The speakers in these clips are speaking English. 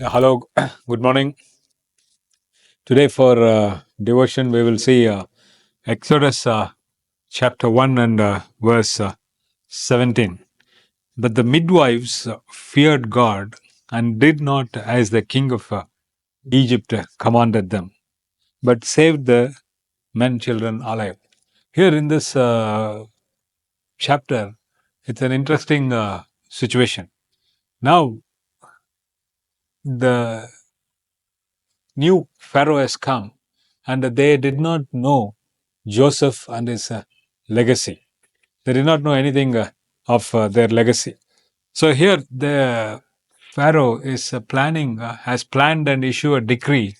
Hello, good morning. Today for devotion, we will see Exodus chapter 1 and verse 17. But the midwives feared God and did not as the king of Egypt commanded them, but saved the men children alive. Here in this chapter, it's an interesting situation. Now, the new Pharaoh has come, and they did not know Joseph and his legacy. They did not know anything of their legacy. So here the Pharaoh is has planned and issued a decree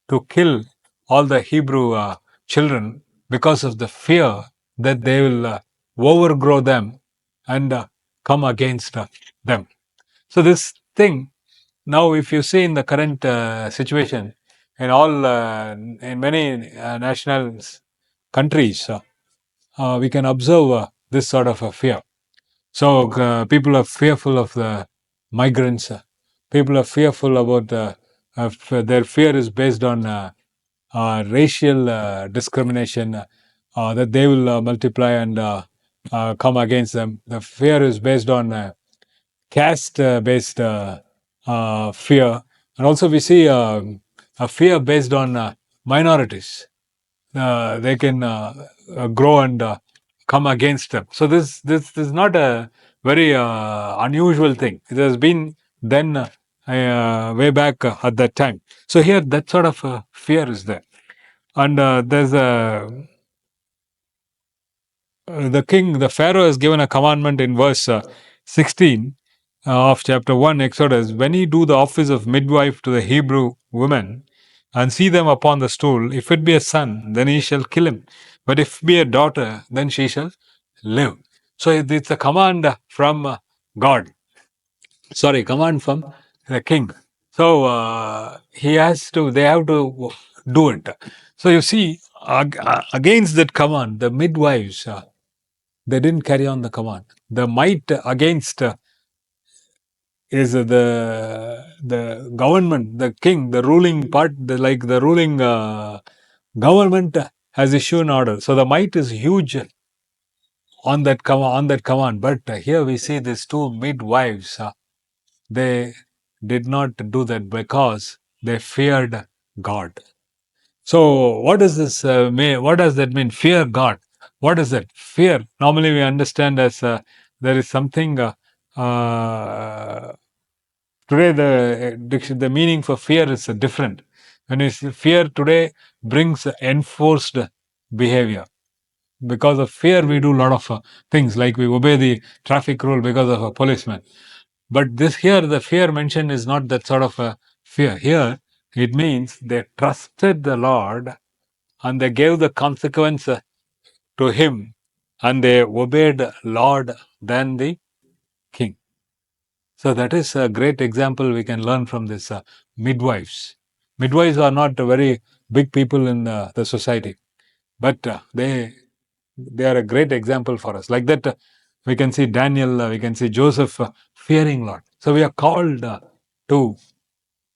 to kill all the Hebrew children because of the fear that they will overgrow them and come against them. So this thing now, if you see in the current situation, in many national countries, we can observe this sort of a fear. So people are fearful of the migrants. People are fearful about their fear is based on racial discrimination, that they will multiply and come against them. The fear is based on caste based fear, and also we see a fear based on minorities. They can grow and come against them. So this is not a very unusual thing. It has been then way back at that time. So here that sort of fear is there, and there's a the Pharaoh has given a commandment in verse 16 of chapter 1 Exodus. When ye do the office of midwife to the Hebrew women and see them upon the stool, if it be a son, then ye shall kill him. But if be a daughter, then she shall live. So it's a command from God. Sorry, command from the king. So they have to do it. So you see, against that command, the midwives, they didn't carry on the command. The might against is the government, the king, the ruling part, the ruling government has issued an order. So the might is huge on that command. But here we see these two midwives. They did not do that because they feared God. So what does this mean? What does that mean? Fear God. What is that? Fear. Normally we understand as there is something. Today the meaning for fear is different. When you see fear today brings enforced behavior. Because of fear, we do a lot of things like we obey the traffic rule because of a policeman. But this here, the fear mentioned is not that sort of a fear. Here, it means they trusted the Lord and they gave the consequence to Him and they obeyed Lord than the king. So that is a great example we can learn from this midwives. Midwives are not very big people in the society, but they are a great example for us. Like that, we can see Daniel, we can see Joseph fearing Lord. So we are called to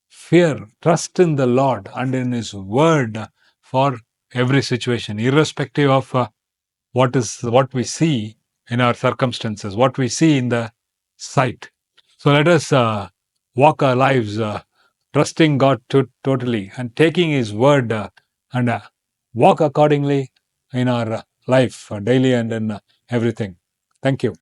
fear, trust in the Lord and in His word for every situation, irrespective of what we see in our circumstances, what we see in the sight. So let us walk our lives trusting God totally and taking His word and walk accordingly in our life daily and in everything. Thank you.